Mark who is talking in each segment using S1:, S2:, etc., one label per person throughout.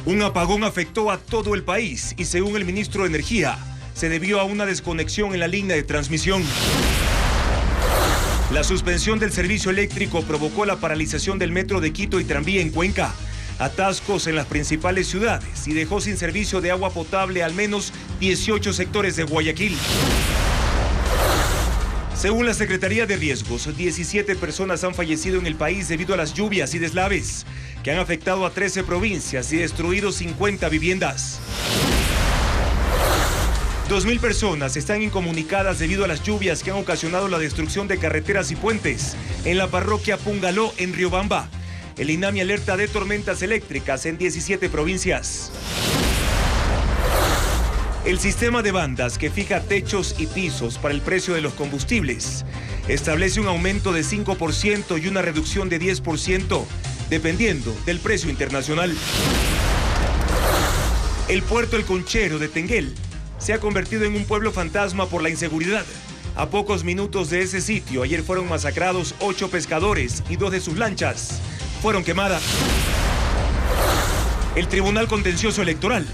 S1: Un apagón afectó a todo el país y según el ministro de Energía, se debió a una desconexión en la línea de transmisión. La suspensión del servicio eléctrico provocó la paralización del metro de Quito y tranvía en Cuenca, atascos en las principales ciudades y dejó sin servicio de agua potable al menos 18 sectores de Guayaquil. Según la Secretaría de Riesgos, 17 personas han fallecido en el país debido a las lluvias y deslaves, que han afectado a 13 provincias y destruido 50 viviendas. 2.000 personas están incomunicadas debido a las lluvias que han ocasionado la destrucción de carreteras y puentes en la parroquia Pungaló, en Riobamba. El INAMI alerta de tormentas eléctricas en 17 provincias. El sistema de bandas que fija techos y pisos para el precio de los combustibles establece un aumento de 5% y una reducción de 10%, dependiendo del precio internacional. El puerto El Conchero de Tenguel se ha convertido en un pueblo fantasma por la inseguridad. A pocos minutos de ese sitio, ayer fueron masacrados 8 pescadores y 2 de sus lanchas fueron quemadas. El Tribunal Contencioso Electoral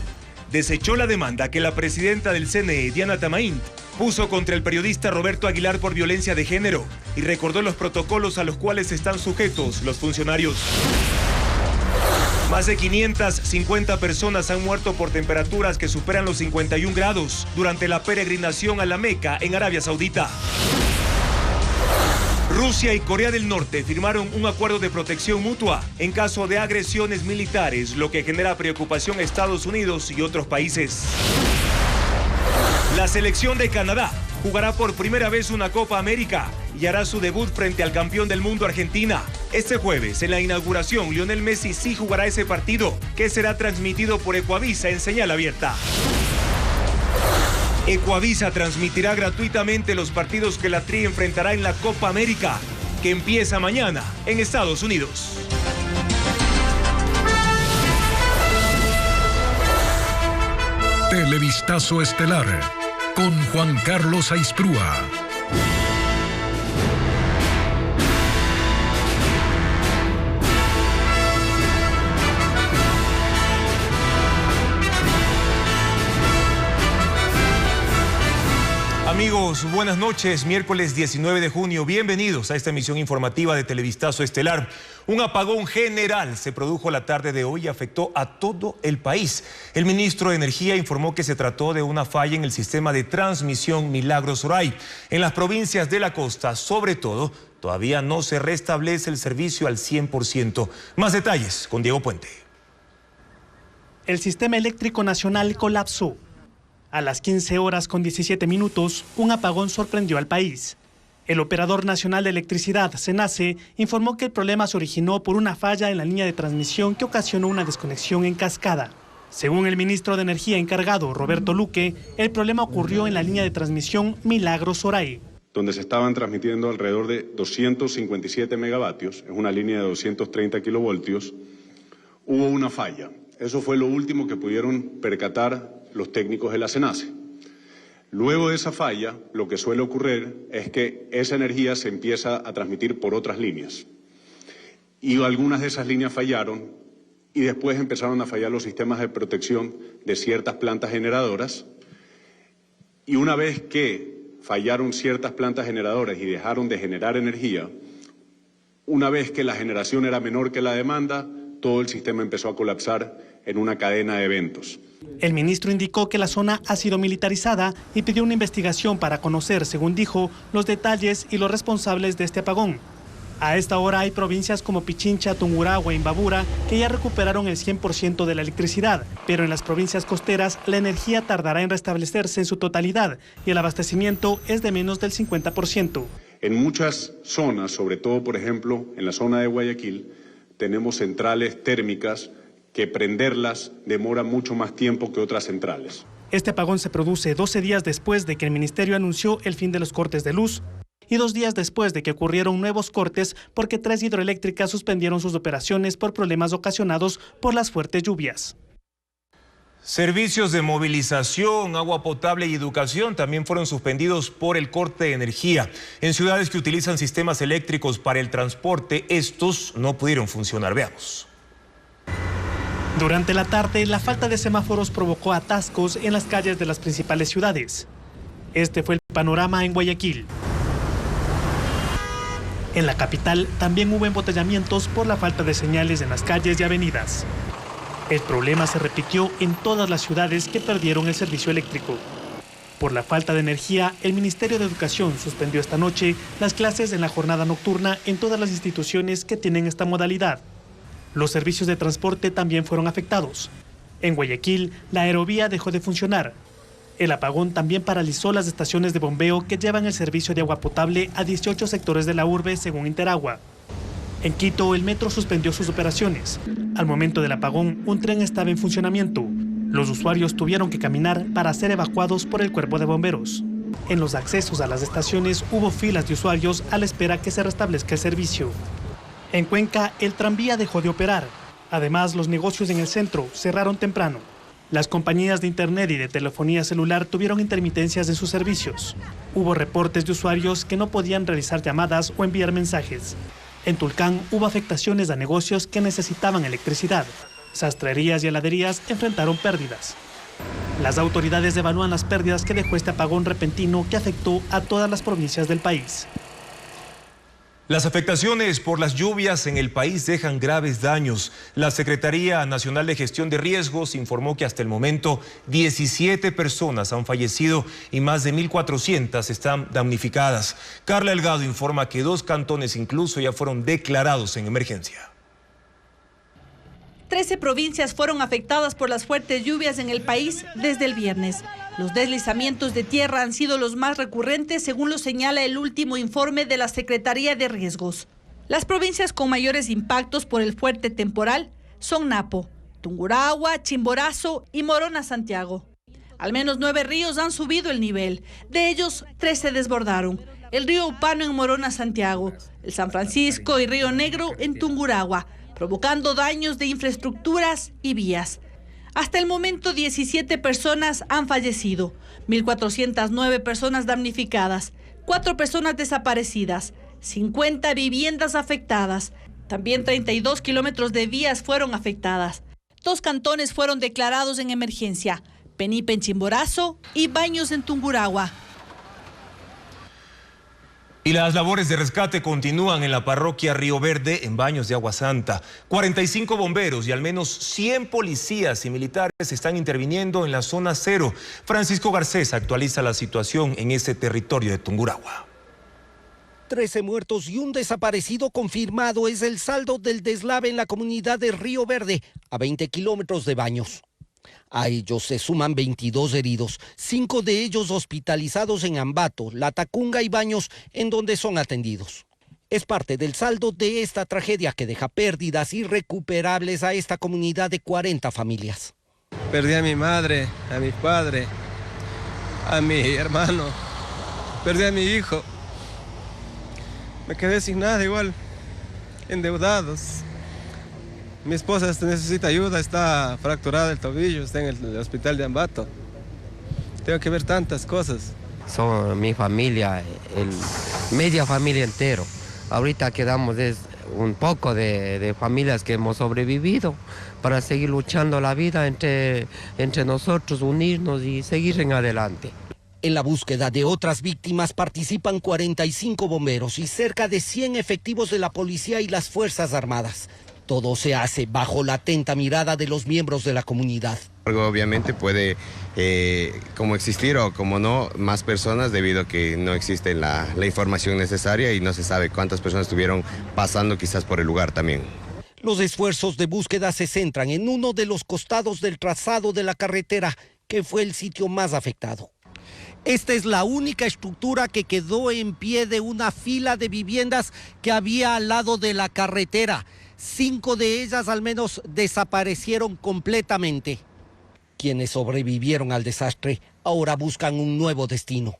S1: desechó la demanda que la presidenta del CNE, Diana Tamaín, puso contra el periodista Roberto Aguilar por violencia de género y recordó los protocolos a los cuales están sujetos los funcionarios. Más de 550 personas han muerto por temperaturas que superan los 51 grados durante la peregrinación a la Meca en Arabia Saudita. Rusia y Corea del Norte firmaron un acuerdo de protección mutua en caso de agresiones militares, lo que genera preocupación a Estados Unidos y otros países. La selección de Canadá jugará por primera vez una Copa América y hará su debut frente al campeón del mundo, Argentina. Este jueves, en la inauguración, Lionel Messi sí jugará ese partido, que será transmitido por Ecuavisa en señal abierta. Ecuavisa transmitirá gratuitamente los partidos que la Tri enfrentará en la Copa América, que empieza mañana en Estados Unidos.
S2: Televistazo Estelar con Juan Carlos Aisprúa.
S1: Amigos, buenas noches. Miércoles 19 de junio. Bienvenidos a esta emisión informativa de Televistazo Estelar. Un apagón general se produjo la tarde de hoy y afectó a todo el país. El ministro de Energía informó que se trató de una falla en el sistema de transmisión Milagros Oray. En las provincias de la costa, sobre todo, todavía no se restablece el servicio al 100%. Más detalles con Diego Puente.
S3: El sistema eléctrico nacional colapsó. A las 15 horas con 17 minutos, un apagón sorprendió al país. El Operador Nacional de Electricidad, SENACE, informó que el problema se originó por una falla en la línea de transmisión que ocasionó una desconexión en cascada. Según el ministro de Energía encargado, Roberto Luque, el problema ocurrió en la línea de transmisión Milagros Oray,
S4: donde se estaban transmitiendo alrededor de 257 megavatios, es una línea de 230 kilovoltios, hubo una falla. Eso fue lo último que pudieron percatar los técnicos de la SENACE. Luego de esa falla, lo que suele ocurrir es que esa energía se empieza a transmitir por otras líneas. Y algunas de esas líneas fallaron y después empezaron a fallar los sistemas de protección de ciertas plantas generadoras. Y una vez que fallaron ciertas plantas generadoras y dejaron de generar energía, una vez que la generación era menor que la demanda, todo el sistema empezó a colapsar en una cadena de eventos.
S3: El ministro indicó que la zona ha sido militarizada y pidió una investigación para conocer, según dijo, los detalles y los responsables de este apagón. A esta hora hay provincias como Pichincha, Tungurahua e Imbabura que ya recuperaron el 100% de la electricidad, pero en las provincias costeras la energía tardará en restablecerse en su totalidad y el abastecimiento es de menos del 50%.
S4: En muchas zonas, sobre todo, por ejemplo, en la zona de Guayaquil, tenemos centrales térmicas que prenderlas demora mucho más tiempo que otras centrales.
S3: Este apagón se produce 12 días después de que el ministerio anunció el fin de los cortes de luz y 2 días después de que ocurrieron nuevos cortes porque 3 hidroeléctricas suspendieron sus operaciones por problemas ocasionados por las fuertes lluvias.
S1: Servicios de movilización, agua potable y educación también fueron suspendidos por el corte de energía. En ciudades que utilizan sistemas eléctricos para el transporte, estos no pudieron funcionar. Veamos.
S3: Durante la tarde, la falta de semáforos provocó atascos en las calles de las principales ciudades. Este fue el panorama en Guayaquil. En la capital también hubo embotellamientos por la falta de señales en las calles y avenidas. El problema se repitió en todas las ciudades que perdieron el servicio eléctrico. Por la falta de energía, el Ministerio de Educación suspendió esta noche las clases en la jornada nocturna en todas las instituciones que tienen esta modalidad. Los servicios de transporte también fueron afectados. En Guayaquil, la aerovía dejó de funcionar. El apagón también paralizó las estaciones de bombeo que llevan el servicio de agua potable a 18 sectores de la urbe, según Interagua. En Quito, el metro suspendió sus operaciones. Al momento del apagón, un tren estaba en funcionamiento. Los usuarios tuvieron que caminar para ser evacuados por el cuerpo de bomberos. En los accesos a las estaciones hubo filas de usuarios a la espera que se restablezca el servicio. En Cuenca, el tranvía dejó de operar. Además, los negocios en el centro cerraron temprano. Las compañías de internet y de telefonía celular tuvieron intermitencias en sus servicios. Hubo reportes de usuarios que no podían realizar llamadas o enviar mensajes. En Tulcán hubo afectaciones a negocios que necesitaban electricidad. Sastrerías y heladerías enfrentaron pérdidas. Las autoridades evalúan las pérdidas que dejó este apagón repentino que afectó a todas las provincias del país.
S1: Las afectaciones por las lluvias en el país dejan graves daños. La Secretaría Nacional de Gestión de Riesgos informó que hasta el momento 17 personas han fallecido y más de 1.400 están damnificadas. Carla Delgado informa que 2 cantones incluso ya fueron declarados en emergencia.
S5: 13 provincias fueron afectadas por las fuertes lluvias en el país desde el viernes. Los deslizamientos de tierra han sido los más recurrentes, según lo señala el último informe de la Secretaría de Riesgos. Las provincias con mayores impactos por el fuerte temporal son Napo, Tungurahua, Chimborazo y Morona Santiago. Al menos 9 ríos han subido el nivel. De ellos, 3 se desbordaron. El río Upano en Morona Santiago, el San Francisco y Río Negro en Tungurahua, provocando daños de infraestructuras y vías. Hasta el momento, 17 personas han fallecido, 1.409 personas damnificadas, 4 personas desaparecidas, 50 viviendas afectadas. También 32 kilómetros de vías fueron afectadas. 2 cantones fueron declarados en emergencia, Penipe en Chimborazo y Baños en Tungurahua.
S1: Y las labores de rescate continúan en la parroquia Río Verde, en Baños de Agua Santa. 45 bomberos y al menos 100 policías y militares están interviniendo en la zona cero. Francisco Garcés actualiza la situación en ese territorio de Tungurahua.
S6: 13 muertos y un desaparecido confirmado es el saldo del deslave en la comunidad de Río Verde, a 20 kilómetros de Baños. A ellos se suman 22 heridos, 5 de ellos hospitalizados en Ambato, Latacunga y Baños, en donde son atendidos. Es parte del saldo de esta tragedia que deja pérdidas irrecuperables a esta comunidad de 40 familias.
S7: Perdí a mi madre, a mi padre, a mi hermano, perdí a mi hijo. Me quedé sin nada igual, endeudados. Mi esposa necesita ayuda, está fracturada el tobillo, está en el hospital de Ambato. Tengo que ver tantas cosas.
S8: Son mi familia, media familia entero. Ahorita quedamos un poco de familias que hemos sobrevivido para seguir luchando la vida entre nosotros, unirnos y seguir en adelante.
S6: En la búsqueda de otras víctimas participan 45 bomberos y cerca de 100 efectivos de la policía y las Fuerzas Armadas. Todo se hace bajo la atenta mirada de los miembros de la comunidad.
S9: Obviamente puede como existir o como no más personas debido a que no existe la información necesaria y no se sabe cuántas personas estuvieron pasando quizás por el lugar también.
S6: Los esfuerzos de búsqueda se centran en uno de los costados del trazado de la carretera, que fue el sitio más afectado. Esta es la única estructura que quedó en pie de una fila de viviendas que había al lado de la carretera. 5 de ellas al menos desaparecieron completamente. Quienes sobrevivieron al desastre ahora buscan un nuevo destino.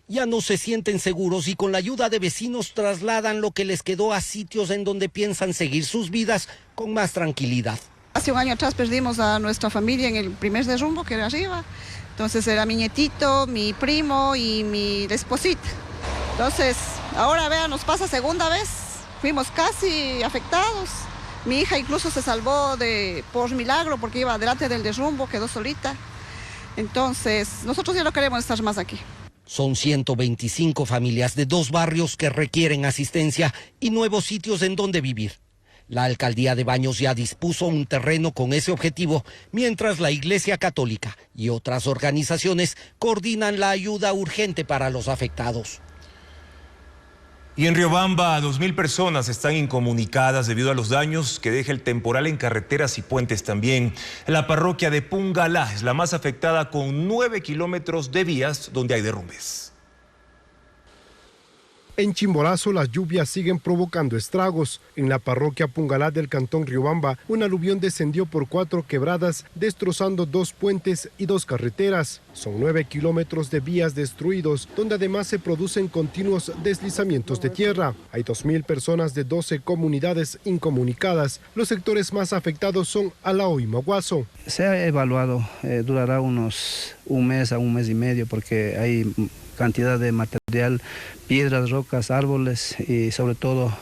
S6: Ya no se sienten seguros y con la ayuda de vecinos trasladan lo que les quedó a sitios en donde piensan seguir sus vidas con más tranquilidad.
S10: Hace un año atrás perdimos a nuestra familia en el primer derrumbe que era arriba. Entonces era mi nietito, mi primo y mi esposita. Entonces ahora vean, nos pasa segunda vez. Fuimos casi afectados. Mi hija incluso se salvó por milagro porque iba delante del derrumbo, quedó solita. Entonces, nosotros ya no queremos estar más aquí.
S6: Son 125 familias de 2 barrios que requieren asistencia y nuevos sitios en donde vivir. La alcaldía de Baños ya dispuso un terreno con ese objetivo, mientras la Iglesia Católica y otras organizaciones coordinan la ayuda urgente para los afectados.
S1: Y en Riobamba, 2.000 personas están incomunicadas debido a los daños que deja el temporal en carreteras y puentes también. La parroquia de Pungalá es la más afectada, con 9 kilómetros de vías donde hay derrumbes.
S11: En Chimborazo las lluvias siguen provocando estragos. En la parroquia Pungalá del cantón Riobamba, un aluvión descendió por 4 quebradas, destrozando 2 puentes y 2 carreteras. Son 9 kilómetros de vías destruidos, donde además se producen continuos deslizamientos de tierra. Hay 2.000 personas de 12 comunidades incomunicadas. Los sectores más afectados son Alao y Maguazo.
S12: Se ha evaluado, durará un mes a un mes y medio, porque hay cantidad de material, piedras, rocas, árboles y sobre todo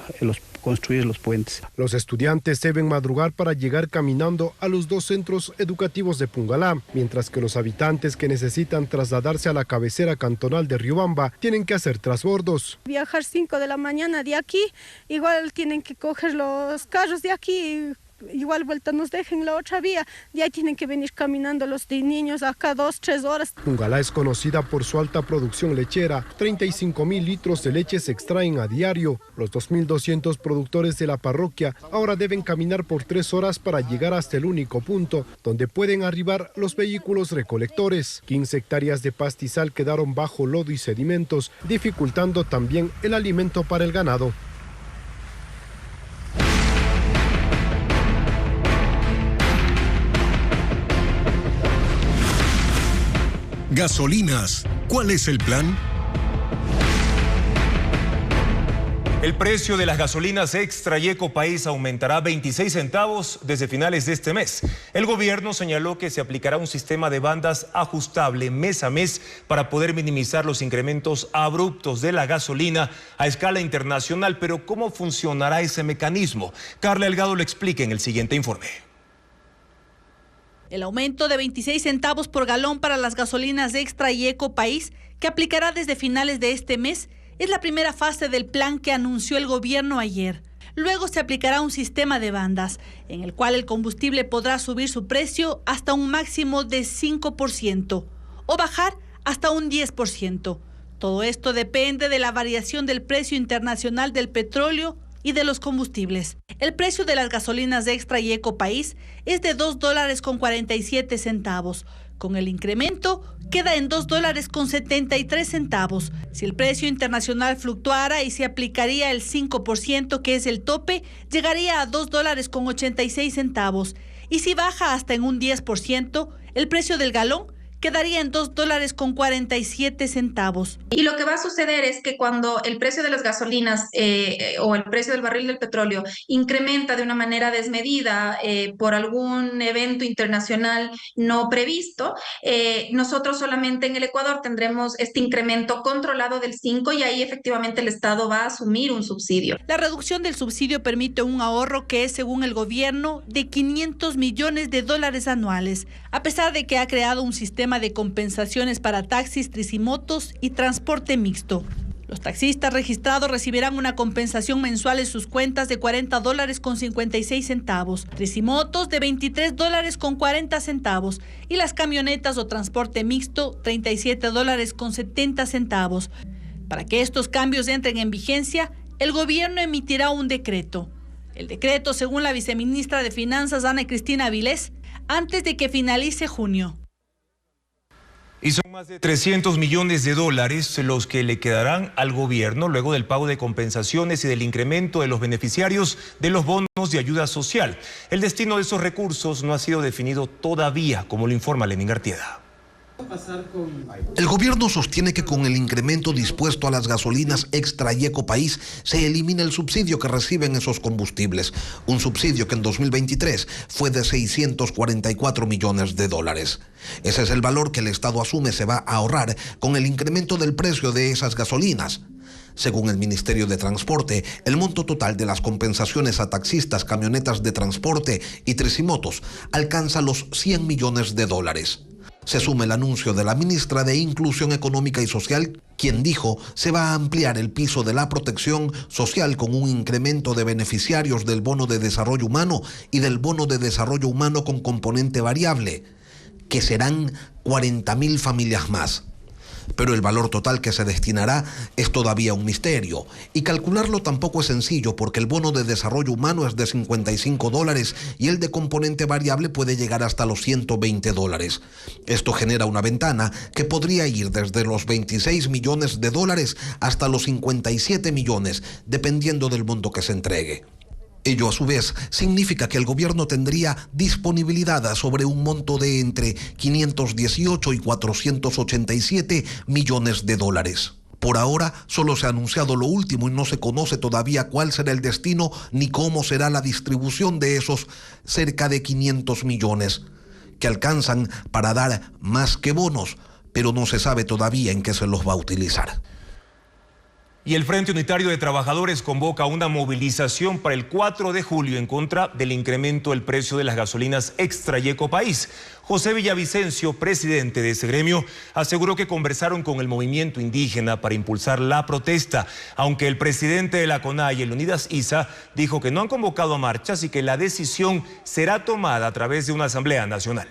S12: construir los puentes.
S11: Los estudiantes deben madrugar para llegar caminando a los 2 centros educativos de Pungalá, mientras que los habitantes que necesitan trasladarse a la cabecera cantonal de Riobamba tienen que hacer transbordos.
S13: Viajar 5 de la mañana de aquí, igual tienen que coger los carros de aquí. Igual vuelta nos dejen la otra vía, y ahí tienen que venir caminando los niños acá 2-3 horas.
S11: Pungalá es conocida por su alta producción lechera. 35.000 litros de leche se extraen a diario. Los 2.200 productores de la parroquia ahora deben caminar por 3 horas para llegar hasta el único punto donde pueden arribar los vehículos recolectores. 15 hectáreas de pastizal quedaron bajo lodo y sedimentos, dificultando también el alimento para el ganado.
S2: Gasolinas, ¿cuál es el plan?
S1: El precio de las gasolinas extra y Ecopaís aumentará 26 centavos desde finales de este mes. El gobierno señaló que se aplicará un sistema de bandas ajustable mes a mes para poder minimizar los incrementos abruptos de la gasolina a escala internacional. Pero ¿cómo funcionará ese mecanismo? Carla Delgado lo explica en el siguiente informe.
S5: El aumento de 26 centavos por galón para las gasolinas extra y Ecopaís, que aplicará desde finales de este mes, es la primera fase del plan que anunció el gobierno ayer. Luego se aplicará un sistema de bandas, en el cual el combustible podrá subir su precio hasta un máximo de 5% o bajar hasta un 10%. Todo esto depende de la variación del precio internacional del petróleo y de los combustibles. El precio de las gasolinas extra y Ecopaís es de $2.47. Con el incremento, queda en $2.73. Si el precio internacional fluctuara y se aplicaría el 5%, que es el tope, llegaría a $2.86. Y si baja hasta en un 10%, el precio del galón quedaría en $2.47.
S14: Y lo que va a suceder es que cuando el precio de las gasolinas o el precio del barril del petróleo incrementa de una manera desmedida por algún evento internacional no previsto, nosotros solamente en el Ecuador tendremos este incremento controlado del 5% y ahí efectivamente el Estado va a asumir un subsidio.
S5: La reducción del subsidio permite un ahorro que es, según el gobierno, de $500 millones anuales, a pesar de que ha creado un sistema de compensaciones para taxis, tricimotos y transporte mixto. Los taxistas registrados recibirán una compensación mensual en sus cuentas de $40.56, tricimotos de $23.40 y las camionetas o transporte mixto $37.70. Para que estos cambios entren en vigencia, el gobierno emitirá un decreto. El decreto, según la viceministra de Finanzas, Ana Cristina Avilés, antes de que finalice junio.
S1: Y son más de $300 millones los que le quedarán al gobierno luego del pago de compensaciones y del incremento de los beneficiarios de los bonos de ayuda social. El destino de esos recursos no ha sido definido todavía, como lo informa Lenín Artieda.
S15: El gobierno sostiene que con el incremento dispuesto a las gasolinas extra y Ecopaís se elimina el subsidio que reciben esos combustibles, un subsidio que en 2023 fue de $644 millones. Ese es el valor que el Estado asume se va a ahorrar con el incremento del precio de esas gasolinas. Según el Ministerio de Transporte, el monto total de las compensaciones a taxistas, camionetas de transporte y tricimotos alcanza los 100 millones de dólares. Se suma el anuncio de la ministra de Inclusión Económica y Social, quien dijo se va a ampliar el piso de la protección social con un incremento de beneficiarios del bono de desarrollo humano y del bono de desarrollo humano con componente variable, que serán 40.000 familias más. Pero el valor total que se destinará es todavía un misterio, y calcularlo tampoco es sencillo porque el bono de desarrollo humano es de $55 y el de componente variable puede llegar hasta los $120. Esto genera una ventana que podría ir desde los 26 millones de dólares hasta los 57 millones, dependiendo del monto que se entregue. Ello, a su vez, significa que el gobierno tendría disponibilidad sobre un monto de entre 518 y 487 millones de dólares. Por ahora, solo se ha anunciado lo último y no se conoce todavía cuál será el destino ni cómo será la distribución de esos cerca de 500 millones, que alcanzan para dar más que bonos, pero no se sabe todavía en qué se los va a utilizar.
S1: Y el Frente Unitario de Trabajadores convoca una movilización para el 4 de julio en contra del incremento del precio de las gasolinas extra y Ecopaís. José Villavicencio, presidente de ese gremio, aseguró que conversaron con el movimiento indígena para impulsar la protesta, aunque el presidente de la CONAIE, el Unidas ISA, dijo que no han convocado a marchas y que la decisión será tomada a través de una asamblea nacional.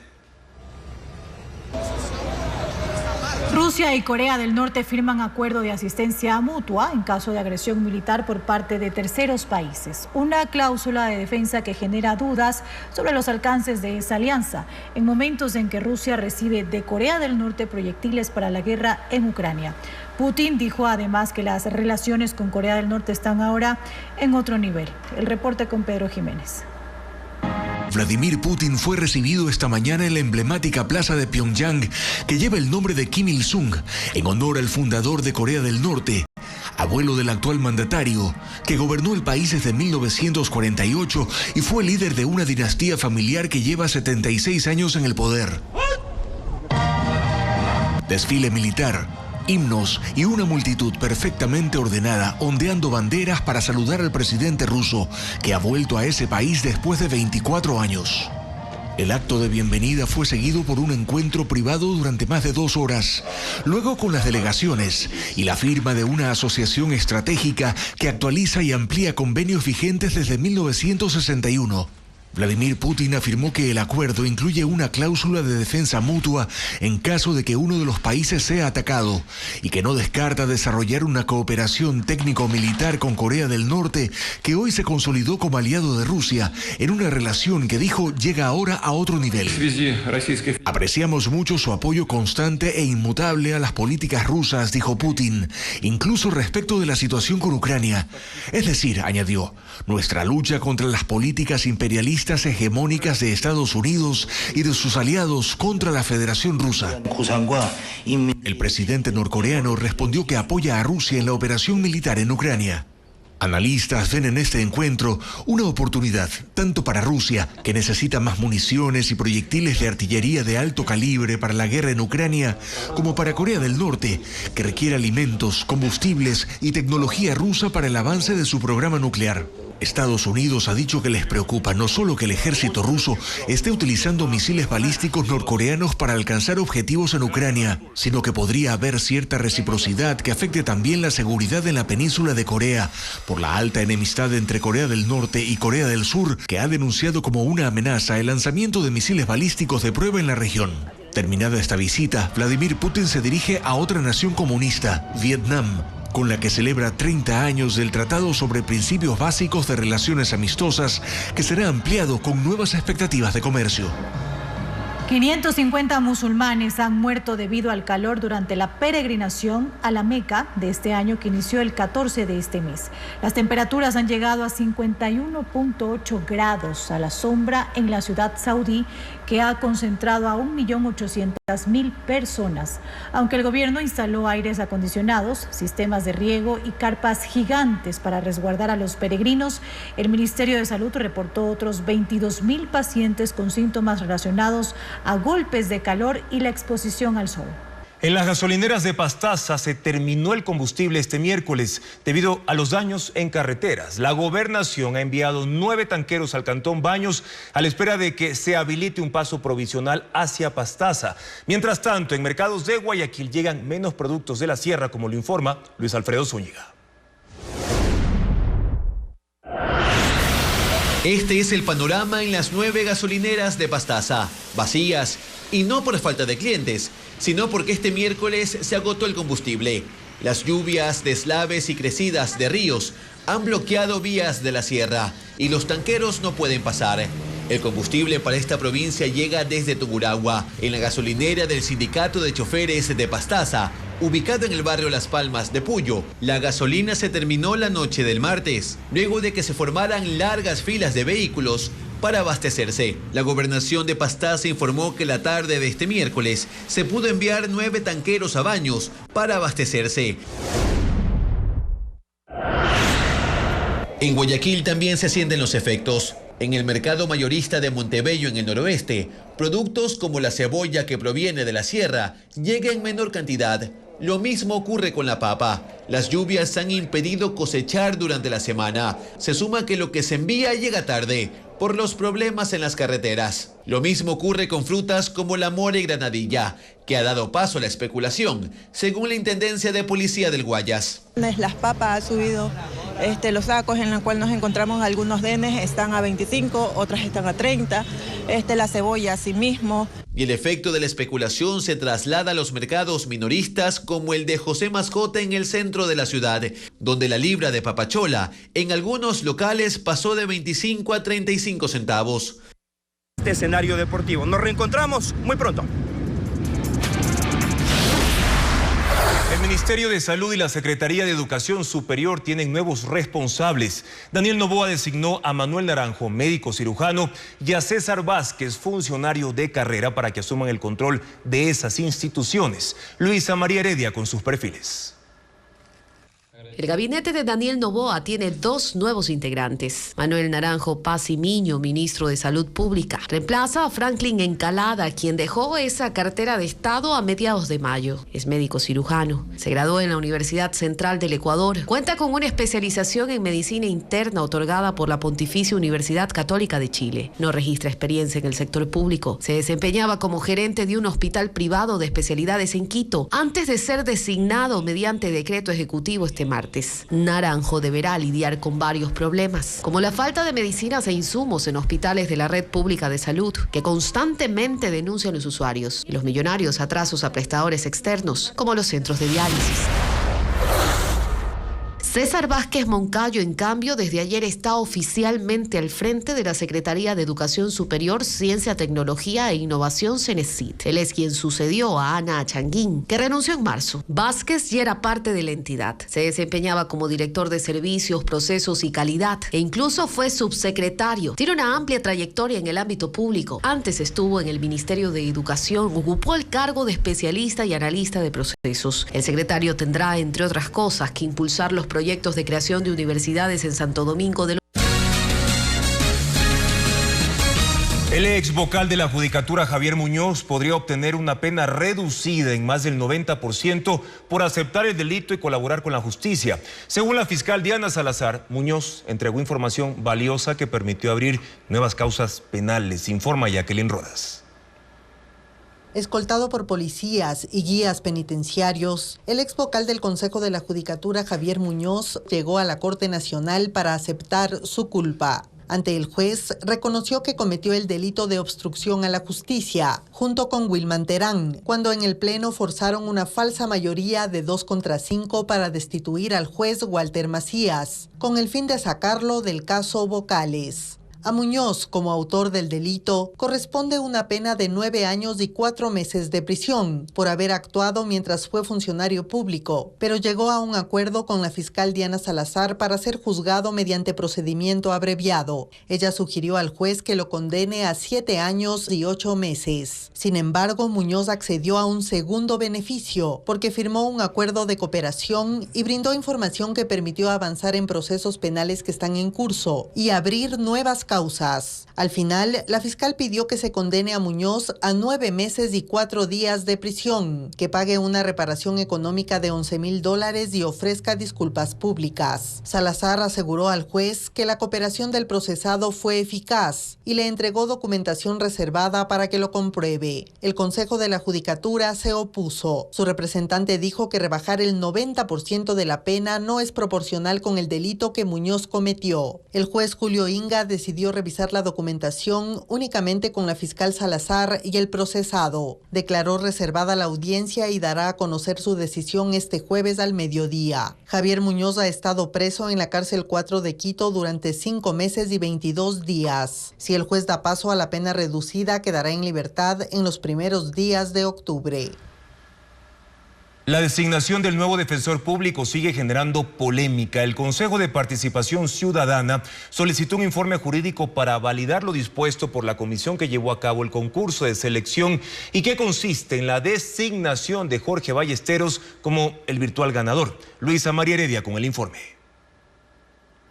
S16: Rusia y Corea del Norte firman acuerdo de asistencia mutua en caso de agresión militar por parte de terceros países. Una cláusula de defensa que genera dudas sobre los alcances de esa alianza en momentos en que Rusia recibe de Corea del Norte proyectiles para la guerra en Ucrania. Putin dijo además que las relaciones con Corea del Norte están ahora en otro nivel. El reporte con Pedro Jiménez.
S17: Vladimir Putin fue recibido esta mañana en la emblemática plaza de Pyongyang, que lleva el nombre de Kim Il-sung, en honor al fundador de Corea del Norte, abuelo del actual mandatario, que gobernó el país desde 1948 y fue líder de una dinastía familiar que lleva 76 años en el poder. Desfile militar, himnos y una multitud perfectamente ordenada ondeando banderas para saludar al presidente ruso, que ha vuelto a ese país después de 24 años. El acto de bienvenida fue seguido por un encuentro privado durante más de 2 horas, luego con las delegaciones y la firma de una asociación estratégica que actualiza y amplía convenios vigentes desde 1961. Vladimir Putin afirmó que el acuerdo incluye una cláusula de defensa mutua en caso de que uno de los países sea atacado y que no descarta desarrollar una cooperación técnico-militar con Corea del Norte, que hoy se consolidó como aliado de Rusia en una relación que dijo llega ahora a otro nivel. Apreciamos mucho su apoyo constante e inmutable a las políticas rusas, dijo Putin, incluso respecto de la situación con Ucrania. Es decir, añadió, nuestra lucha contra las políticas imperialistas hegemónicas de Estados Unidos y de sus aliados contra la Federación Rusa. El presidente norcoreano respondió que apoya a Rusia en la operación militar en Ucrania. Analistas ven en este encuentro una oportunidad tanto para Rusia, que necesita más municiones y proyectiles de artillería de alto calibre para la guerra en Ucrania, como para Corea del Norte, que requiere alimentos, combustibles y tecnología rusa para el avance de su programa nuclear. Estados Unidos ha dicho que les preocupa no solo que el ejército ruso esté utilizando misiles balísticos norcoreanos para alcanzar objetivos en Ucrania, sino que podría haber cierta reciprocidad que afecte también la seguridad en la península de Corea, por la alta enemistad entre Corea del Norte y Corea del Sur, que ha denunciado como una amenaza el lanzamiento de misiles balísticos de prueba en la región. Terminada esta visita, Vladimir Putin se dirige a otra nación comunista, Vietnam, con la que celebra 30 años del Tratado sobre Principios Básicos de Relaciones Amistosas, que será ampliado con nuevas expectativas de comercio.
S16: 550 musulmanes han muerto debido al calor durante la peregrinación a la Meca de este año, que inició el 14 de este mes. Las temperaturas han llegado a 51.8 grados a la sombra en la ciudad saudí, que ha concentrado a 1.800.000 personas. Aunque el gobierno instaló aires acondicionados, sistemas de riego y carpas gigantes para resguardar a los peregrinos, el Ministerio de Salud reportó otros 22.000 pacientes con síntomas relacionados a golpes de calor y la exposición al sol.
S1: En las gasolineras de Pastaza se terminó el combustible este miércoles debido a los daños en carreteras. La gobernación ha enviado 9 tanqueros al Cantón Baños a la espera de que se habilite un paso provisional hacia Pastaza. Mientras tanto, en mercados de Guayaquil llegan menos productos de la sierra, como lo informa Luis Alfredo Zúñiga.
S18: Este es el panorama en las 9 gasolineras de Pastaza, vacías, y no por falta de clientes, sino porque este miércoles se agotó el combustible. Las lluvias, deslaves y crecidas de ríos han bloqueado vías de la sierra y los tanqueros no pueden pasar. El combustible para esta provincia llega desde Tungurahua, en la gasolinera del Sindicato de Choferes de Pastaza, ubicado en el barrio Las Palmas de Puyo. La gasolina se terminó la noche del martes, luego de que se formaran largas filas de vehículos para abastecerse. La gobernación de Pastaza informó que la tarde de este miércoles se pudo enviar 9 tanqueros a Baños para abastecerse. En Guayaquil también se sienten los efectos. En el mercado mayorista de Montebello, en el noroeste, productos como la cebolla que proviene de la sierra llega en menor cantidad. Lo mismo ocurre con la papa. Las lluvias han impedido cosechar durante la semana. Se suma que lo que se envía llega tarde por los problemas en las carreteras. Lo mismo ocurre con frutas como la mora y granadilla, que ha dado paso a la especulación, según la Intendencia de Policía del Guayas.
S19: Las papas ha subido, los sacos en los cuales nos encontramos algunos denes están a 25, otras están a 30, la cebolla así mismo.
S18: Y el efecto de la especulación se traslada a los mercados minoristas como el de José Mascota en el centro de la ciudad, donde la libra de papachola en algunos locales pasó de 25 a 35 centavos.
S20: Este escenario deportivo. Nos reencontramos muy pronto.
S1: El Ministerio de Salud y la Secretaría de Educación Superior tienen nuevos responsables. Daniel Noboa designó a Manuel Naranjo, médico cirujano, y a César Vázquez, funcionario de carrera, para que asuman el control de esas instituciones. Luisa María Heredia con sus perfiles.
S21: El gabinete de Daniel Noboa tiene 2 nuevos integrantes. Manuel Naranjo Paz y Miño, ministro de Salud Pública, reemplaza a Franklin Encalada, quien dejó esa cartera de Estado a mediados de mayo. Es médico cirujano. Se graduó en la Universidad Central del Ecuador. Cuenta con una especialización en medicina interna otorgada por la Pontificia Universidad Católica de Chile. No registra experiencia en el sector público. Se desempeñaba como gerente de un hospital privado de especialidades en Quito, antes de ser designado mediante decreto ejecutivo este martes. Naranjo deberá lidiar con varios problemas, como la falta de medicinas e insumos en hospitales de la red pública de salud, que constantemente denuncian los usuarios, y los millonarios atrasos a prestadores externos, como los centros de diálisis. César Vázquez Moncayo, en cambio, desde ayer está oficialmente al frente de la Secretaría de Educación Superior, Ciencia, Tecnología e Innovación, CENESID. Él es quien sucedió a Ana Achanguín, que renunció en marzo. Vázquez ya era parte de la entidad. Se desempeñaba como director de servicios, procesos y calidad, e incluso fue subsecretario. Tiene una amplia trayectoria en el ámbito público. Antes estuvo en el Ministerio de Educación, ocupó el cargo de especialista y analista de procesos. El secretario tendrá, entre otras cosas, que impulsar los proyectos de creación de universidades en Santo Domingo de
S1: El ex vocal de la Judicatura, Javier Muñoz, podría obtener una pena reducida en más del 90% por aceptar el delito y colaborar con la justicia. Según la fiscal Diana Salazar, Muñoz entregó información valiosa que permitió abrir nuevas causas penales, informa Jacqueline Rodas.
S22: Escoltado por policías y guías penitenciarios, el ex vocal del Consejo de la Judicatura, Javier Muñoz, llegó a la Corte Nacional para aceptar su culpa. Ante el juez, reconoció que cometió el delito de obstrucción a la justicia, junto con Wilman Terán, cuando en el Pleno forzaron una falsa mayoría de 2 contra 5 para destituir al juez Walter Macías, con el fin de sacarlo del caso Vocales. A Muñoz, como autor del delito, corresponde una pena de 9 años y 4 meses de prisión por haber actuado mientras fue funcionario público, pero llegó a un acuerdo con la fiscal Diana Salazar para ser juzgado mediante procedimiento abreviado. Ella sugirió al juez que lo condene a 7 años y 8 meses. Sin embargo, Muñoz accedió a un segundo beneficio porque firmó un acuerdo de cooperación y brindó información que permitió avanzar en procesos penales que están en curso y abrir nuevas causas. Al final, la fiscal pidió que se condene a Muñoz a 9 meses y 4 días de prisión, que pague una reparación económica de $11,000 y ofrezca disculpas públicas. Salazar aseguró al juez que la cooperación del procesado fue eficaz y le entregó documentación reservada para que lo compruebe. El Consejo de la Judicatura se opuso. Su representante dijo que rebajar el 90% de la pena no es proporcional con el delito que Muñoz cometió. El juez Julio Inga decidió revisar la documentación únicamente con la fiscal Salazar y el procesado. Declaró reservada la audiencia y dará a conocer su decisión este jueves al mediodía. Javier Muñoz ha estado preso en la cárcel 4 de Quito durante 5 meses y 22 días. Si el juez da paso a la pena reducida, quedará en libertad en los primeros días de octubre.
S1: La designación del nuevo defensor público sigue generando polémica. El Consejo de Participación Ciudadana solicitó un informe jurídico para validar lo dispuesto por la comisión que llevó a cabo el concurso de selección y que consiste en la designación de Jorge Ballesteros como el virtual ganador. Luisa María Heredia con el informe.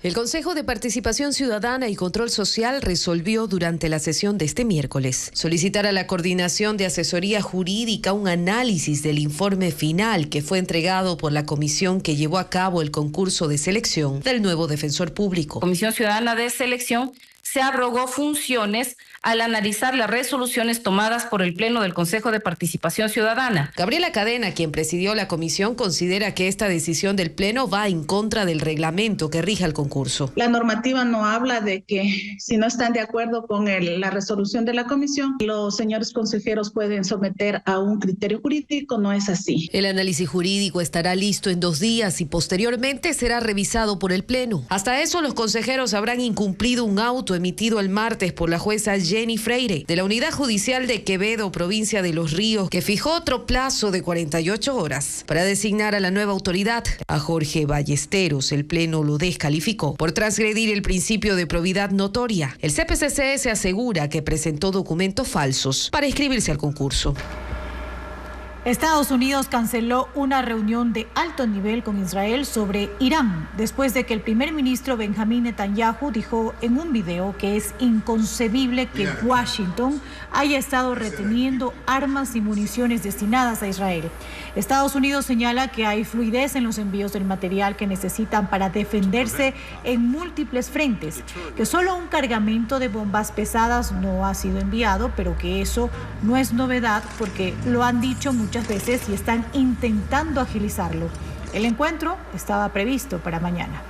S21: El Consejo de Participación Ciudadana y Control Social resolvió durante la sesión de este miércoles solicitar a la Coordinación de Asesoría Jurídica un análisis del informe final que fue entregado por la comisión que llevó a cabo el concurso de selección del nuevo defensor público.
S3: Comisión Ciudadana de Selección se abrogó funciones al analizar las resoluciones tomadas por el Pleno del Consejo de Participación Ciudadana.
S21: Gabriela Cadena, quien presidió la comisión, considera que esta decisión del Pleno va en contra del reglamento que rige el concurso.
S4: La normativa no habla de que si no están de acuerdo con la resolución de la comisión, los señores consejeros pueden someter a un criterio jurídico, no es así.
S21: El análisis jurídico estará listo en 2 días y posteriormente será revisado por el Pleno. Hasta eso, los consejeros habrán incumplido un auto emitido el martes por la jueza Jenny Freire, de la Unidad Judicial de Quevedo, provincia de Los Ríos, que fijó otro plazo de 48 horas para designar a la nueva autoridad. A Jorge Ballesteros, el Pleno lo descalificó por transgredir el principio de probidad notoria. El CPCC se asegura que presentó documentos falsos para inscribirse al concurso.
S16: Estados Unidos canceló una reunión de alto nivel con Israel sobre Irán, después de que el primer ministro Benjamín Netanyahu dijo en un video que es inconcebible que Washington haya estado reteniendo armas y municiones destinadas a Israel. Estados Unidos señala que hay fluidez en los envíos del material que necesitan para defenderse en múltiples frentes, que solo un cargamento de bombas pesadas no ha sido enviado, pero que eso no es novedad porque lo han dicho muchas veces y están intentando agilizarlo. El encuentro estaba previsto para mañana.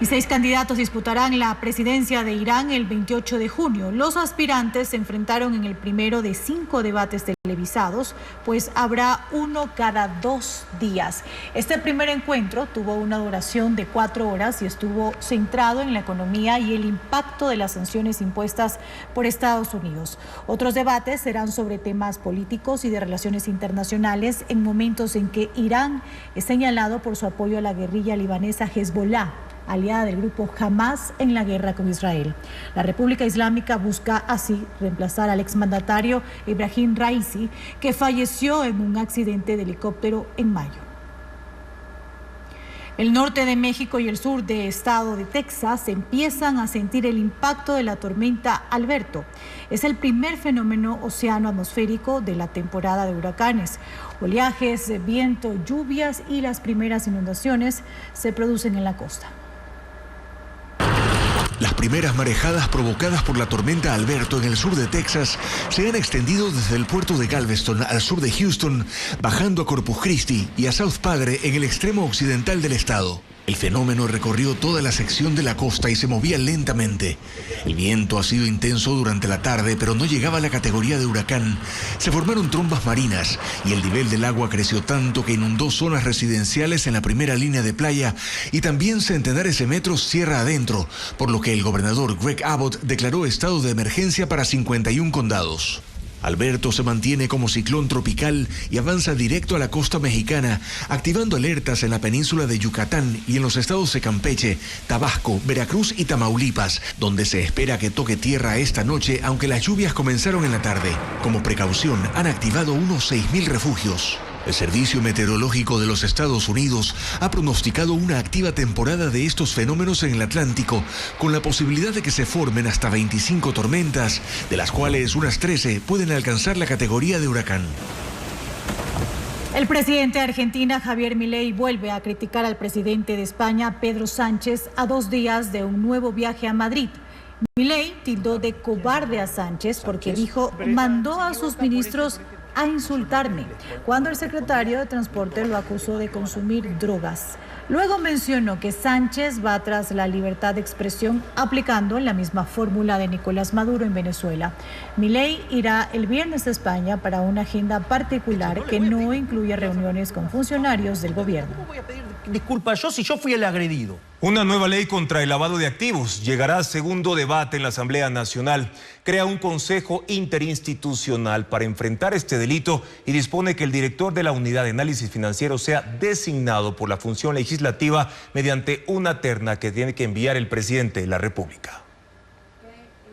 S16: Y 6 candidatos disputarán la presidencia de Irán el 28 de junio. Los aspirantes se enfrentaron en el primero de 5 debates televisados, pues habrá uno cada 2 días. Este primer encuentro tuvo una duración de 4 horas y estuvo centrado en la economía y el impacto de las sanciones impuestas por Estados Unidos. Otros debates serán sobre temas políticos y de relaciones internacionales en momentos en que Irán es señalado por su apoyo a la guerrilla libanesa Hezbollah, aliada del grupo Hamas en la guerra con Israel. La República Islámica busca así reemplazar al exmandatario Ibrahim Raisi, que falleció en un accidente de helicóptero en mayo. El norte de México y el sur del estado de Texas empiezan a sentir el impacto de la tormenta Alberto. Es el primer fenómeno oceano-atmosférico de la temporada de huracanes. Oleajes, viento, lluvias y las primeras inundaciones se producen en la costa.
S17: Las primeras marejadas provocadas por la tormenta Alberto en el sur de Texas se han extendido desde el puerto de Galveston al sur de Houston, bajando a Corpus Christi y a South Padre en el extremo occidental del estado. El fenómeno recorrió toda la sección de la costa y se movía lentamente. El viento ha sido intenso durante la tarde, pero no llegaba a la categoría de huracán. Se formaron trombas marinas y el nivel del agua creció tanto que inundó zonas residenciales en la primera línea de playa y también centenares de metros tierra adentro, por lo que el gobernador Greg Abbott declaró estado de emergencia para 51 condados. Alberto se mantiene como ciclón tropical y avanza directo a la costa mexicana, activando alertas en la península de Yucatán y en los estados de Campeche, Tabasco, Veracruz y Tamaulipas, donde se espera que toque tierra esta noche, aunque las lluvias comenzaron en la tarde. Como precaución, han activado unos 6.000 refugios. El Servicio Meteorológico de los Estados Unidos ha pronosticado una activa temporada de estos fenómenos en el Atlántico, con la posibilidad de que se formen hasta 25 tormentas, de las cuales unas 13 pueden alcanzar la categoría de huracán.
S16: El presidente de Argentina, Javier Milei, vuelve a criticar al presidente de España, Pedro Sánchez, a 2 días de un nuevo viaje a Madrid. Milei tildó de cobarde a Sánchez porque dijo, mandó a sus ministros a insultarme, cuando el secretario de Transporte lo acusó de consumir drogas. Luego mencionó que Sánchez va tras la libertad de expresión, aplicando la misma fórmula de Nicolás Maduro en Venezuela. Milei irá el viernes a España para una agenda particular que no incluye reuniones con funcionarios del gobierno.
S7: Disculpa, si yo fui el agredido.
S1: Una nueva ley contra el lavado de activos llegará a segundo debate en la Asamblea Nacional. Crea un consejo interinstitucional para enfrentar este delito y dispone que el director de la Unidad de Análisis Financiero sea designado por la función legislativa mediante una terna que tiene que enviar el presidente de la República.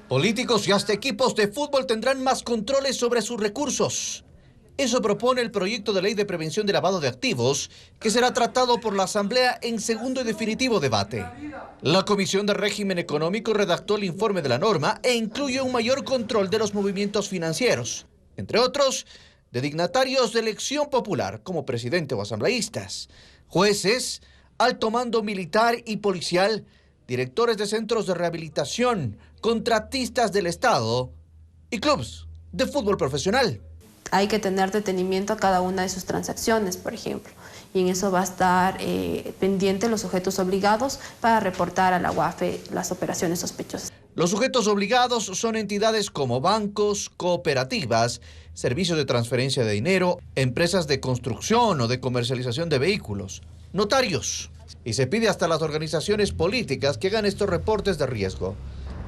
S8: Políticos y hasta equipos de fútbol tendrán más controles sobre sus recursos. Eso propone el proyecto de ley de prevención de lavado de activos, que será tratado por la Asamblea en segundo y definitivo debate. La Comisión de Régimen Económico redactó el informe de la norma e incluye un mayor control de los movimientos financieros, entre otros, de dignatarios de elección popular, como presidente o asambleístas, jueces, alto mando militar y policial, directores de centros de rehabilitación, contratistas del Estado y clubes de fútbol profesional.
S23: Hay que tener detenimiento a cada una de sus transacciones, por ejemplo, y en eso va a estar pendiente los sujetos obligados para reportar a la UAFE las operaciones sospechosas.
S8: Los sujetos obligados son entidades como bancos, cooperativas, servicios de transferencia de dinero, empresas de construcción o de comercialización de vehículos, notarios. Y se pide hasta las organizaciones políticas que hagan estos reportes de riesgo,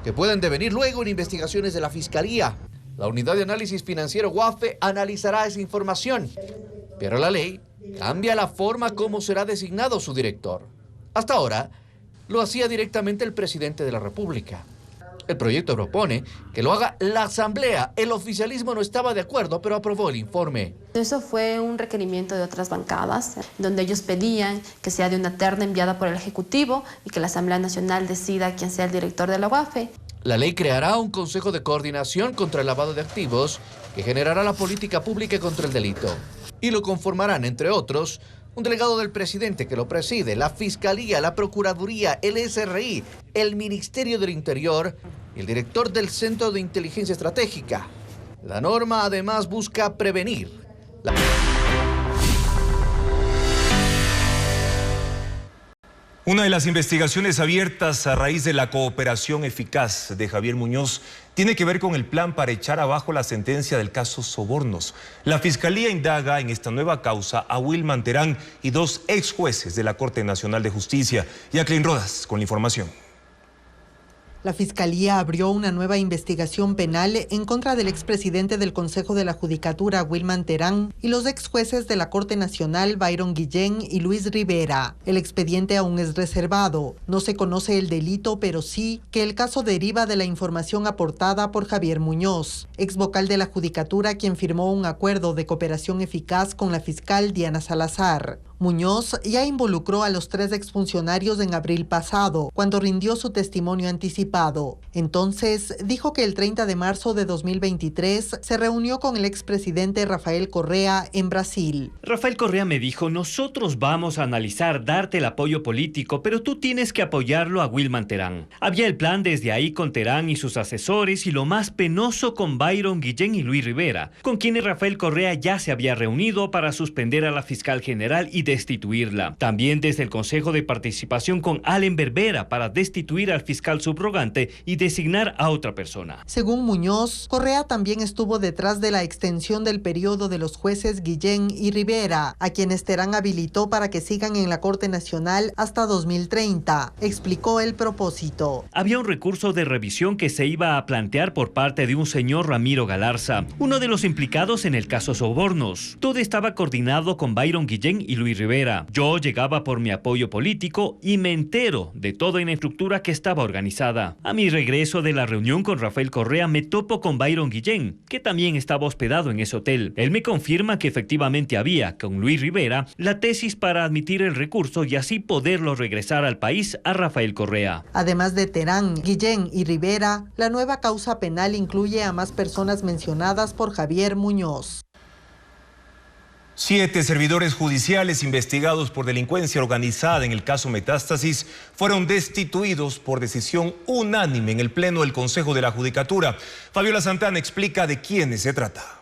S8: que pueden devenir luego en investigaciones de la Fiscalía. La Unidad de Análisis Financiero UAFE analizará esa información, pero la ley cambia la forma como será designado su director. Hasta ahora, lo hacía directamente el presidente de la República. El proyecto propone que lo haga la Asamblea. El oficialismo no estaba de acuerdo, pero aprobó el informe.
S23: Eso fue un requerimiento de otras bancadas, donde ellos pedían que sea de una terna enviada por el Ejecutivo y que la Asamblea Nacional decida quién sea el director de la UAFE.
S8: La ley creará un Consejo de Coordinación contra el Lavado de Activos que generará la política pública contra el delito. Y lo conformarán, entre otros, un delegado del presidente que lo preside, la Fiscalía, la Procuraduría, el SRI, el Ministerio del Interior y el director del Centro de Inteligencia Estratégica. La norma además busca prevenir
S1: Una de las investigaciones abiertas a raíz de la cooperación eficaz de Javier Muñoz tiene que ver con el plan para echar abajo la sentencia del caso Sobornos. La Fiscalía indaga en esta nueva causa a Wilman Terán y 2 ex jueces de la Corte Nacional de Justicia. Jacqueline Rodas con la información.
S22: La Fiscalía abrió una nueva investigación penal en contra del expresidente del Consejo de la Judicatura, Wilman Terán, y los ex jueces de la Corte Nacional, Byron Guillén y Luis Rivera. El expediente aún es reservado. No se conoce el delito, pero sí que el caso deriva de la información aportada por Javier Muñoz, ex vocal de la Judicatura, quien firmó un acuerdo de cooperación eficaz con la fiscal Diana Salazar. Muñoz ya involucró a los 3 exfuncionarios en abril pasado, cuando rindió su testimonio anticipado. Entonces, dijo que el 30 de marzo de 2023 se reunió con el expresidente Rafael Correa en Brasil.
S24: Rafael Correa me dijo, nosotros vamos a analizar, darte el apoyo político, pero tú tienes que apoyarlo a Wilman Terán. Había el plan desde ahí con Terán y sus asesores y lo más penoso con Byron Guillén y Luis Rivera, con quienes Rafael Correa ya se había reunido para suspender a la fiscal general y destituirla. También desde el Consejo de Participación con Allen Berbera para destituir al fiscal subrogante y designar a otra persona.
S22: Según Muñoz, Correa también estuvo detrás de la extensión del periodo de los jueces Guillén y Rivera, a quienes Terán habilitó para que sigan en la Corte Nacional hasta 2030. Explicó el propósito.
S24: Había un recurso de revisión que se iba a plantear por parte de un señor Ramiro Galarza, uno de los implicados en el caso Sobornos. Todo estaba coordinado con Byron Guillén y Luis Rivera. Yo llegaba por mi apoyo político y me entero de toda una estructura que estaba organizada. A mi regreso de la reunión con Rafael Correa me topo con Byron Guillén, que también estaba hospedado en ese hotel. Él me confirma que efectivamente había, con Luis Rivera, la tesis para admitir el recurso y así poderlo regresar al país a Rafael Correa.
S22: Además de Terán, Guillén y Rivera, la nueva causa penal incluye a más personas mencionadas por Javier Muñoz.
S1: 7 servidores judiciales investigados por delincuencia organizada en el caso Metástasis fueron destituidos por decisión unánime en el Pleno del Consejo de la Judicatura. Fabiola Santana explica de quiénes se trata.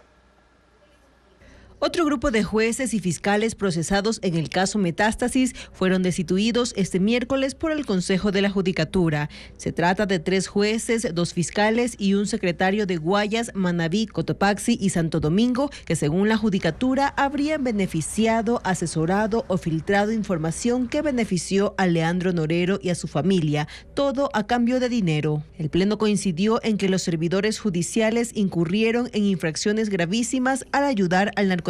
S6: Otro grupo de jueces y fiscales procesados en el caso Metástasis fueron destituidos este miércoles por el Consejo de la Judicatura. Se trata de 3 jueces, 2 fiscales y un secretario de Guayas, Manabí, Cotopaxi y Santo Domingo, que según la Judicatura habrían beneficiado, asesorado o filtrado información que benefició a Leandro Norero y a su familia, todo a cambio de dinero. El Pleno coincidió en que los servidores judiciales incurrieron en infracciones gravísimas al ayudar al narcotraficante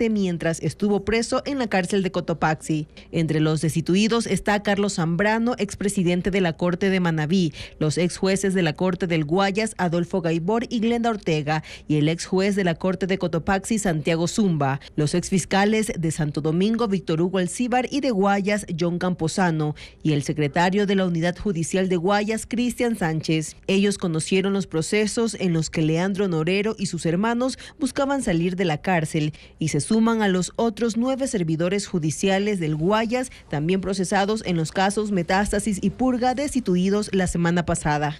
S6: mientras estuvo preso en la cárcel de Cotopaxi. Entre los destituidos está Carlos Zambrano, expresidente de la Corte de Manabí, los ex jueces de la Corte del Guayas, Adolfo Gaibor y Glenda Ortega, y el ex juez de la Corte de Cotopaxi, Santiago Zumba, los ex fiscales de Santo Domingo, Víctor Hugo Alcíbar, y de Guayas, John Camposano, y el secretario de la Unidad Judicial de Guayas, Cristian Sánchez. Ellos conocieron los procesos en los que Leandro Norero y sus hermanos buscaban salir de la cárcel y se suman a los otros 9 servidores judiciales del Guayas, también procesados en los casos Metástasis y Purga, destituidos la semana pasada.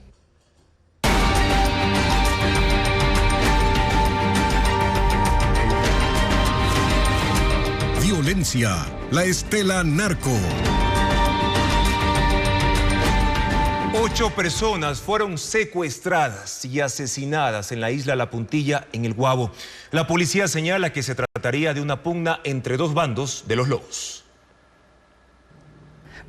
S2: Violencia, la estela narco.
S1: 8 personas fueron secuestradas y asesinadas en la isla La Puntilla, en el Guabo. La policía señala que se trataría de una pugna entre 2 bandos de los lobos.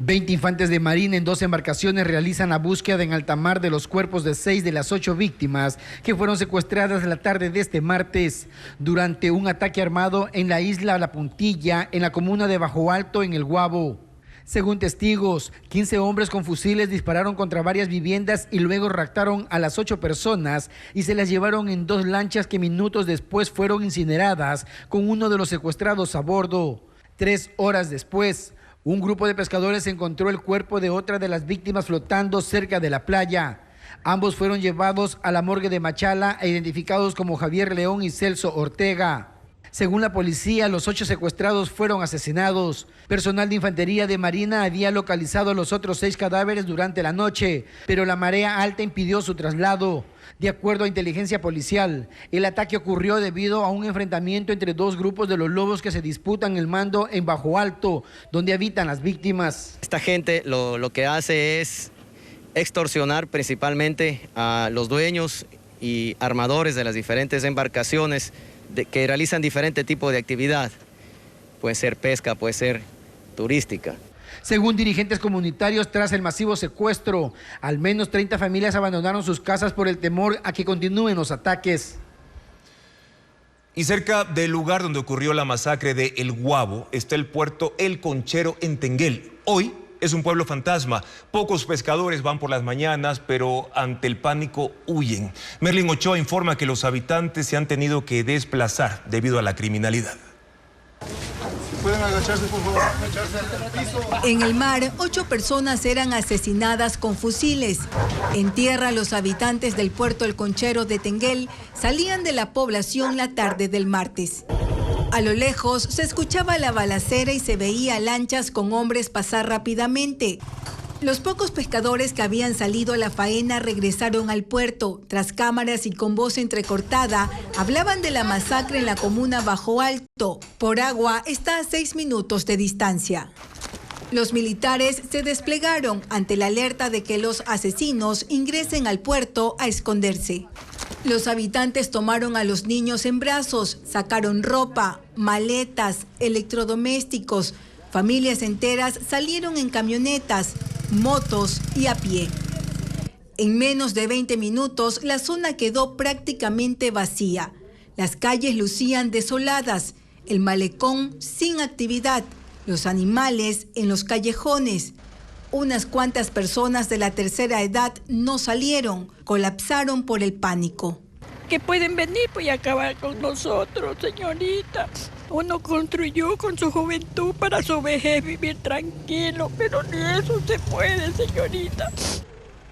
S9: 20 infantes de marina en 2 embarcaciones realizan la búsqueda en alta mar de los cuerpos de 6 de las 8 víctimas que fueron secuestradas la tarde de este martes durante un ataque armado en la isla La Puntilla, en la comuna de Bajo Alto, en el Guabo. Según testigos, 15 hombres con fusiles dispararon contra varias viviendas y luego raptaron a las 8 personas y se las llevaron en 2 lanchas que minutos después fueron incineradas con uno de los secuestrados a bordo. 3 horas después, un grupo de pescadores encontró el cuerpo de otra de las víctimas flotando cerca de la playa. Ambos fueron llevados a la morgue de Machala e identificados como Javier León y Celso Ortega. Según la policía, los 8 secuestrados fueron asesinados. Personal de Infantería de Marina había localizado los otros 6 cadáveres durante la noche, pero la marea alta impidió su traslado. De acuerdo a inteligencia policial, el ataque ocurrió debido a un enfrentamiento entre 2 grupos de los lobos que se disputan el mando en Bajo Alto, donde habitan las víctimas.
S10: Esta gente lo que hace es extorsionar principalmente a los dueños y armadores de las diferentes embarcaciones que realizan diferente tipo de actividad. Puede ser pesca, puede ser turística.
S9: Según dirigentes comunitarios, tras el masivo secuestro, al menos 30 familias abandonaron sus casas por el temor a que continúen los ataques.
S1: Y cerca del lugar donde ocurrió la masacre de El Guabo está el puerto El Conchero en Tenguel. Hoy es un pueblo fantasma. Pocos pescadores van por las mañanas, pero ante el pánico huyen. Merlin Ochoa informa que los habitantes se han tenido que desplazar debido a la criminalidad.
S12: Pueden agacharse, por favor. En el mar, 8 personas eran asesinadas con fusiles. En tierra, los habitantes del puerto El Conchero de Tenguel salían de la población la tarde del martes. A lo lejos se escuchaba la balacera y se veía lanchas con hombres pasar rápidamente. Los pocos pescadores que habían salido a la faena regresaron al puerto. Tras cámaras y con voz entrecortada, hablaban de la masacre en la comuna Bajo Alto. Por agua está a 6 minutos de distancia. Los militares se desplegaron ante la alerta de que los asesinos ingresen al puerto a esconderse. Los habitantes tomaron a los niños en brazos, sacaron ropa, maletas, electrodomésticos. Familias enteras salieron en camionetas, motos y a pie. En menos de 20 minutos, la zona quedó prácticamente vacía. Las calles lucían desoladas, el malecón sin actividad. los animales en los callejones. Unas cuantas personas de la tercera edad no salieron, colapsaron por el pánico.
S5: Que pueden venir pues, y acabar con nosotros, señorita. Uno construyó con su juventud para su vejez vivir tranquilo, pero ni eso se puede, señorita.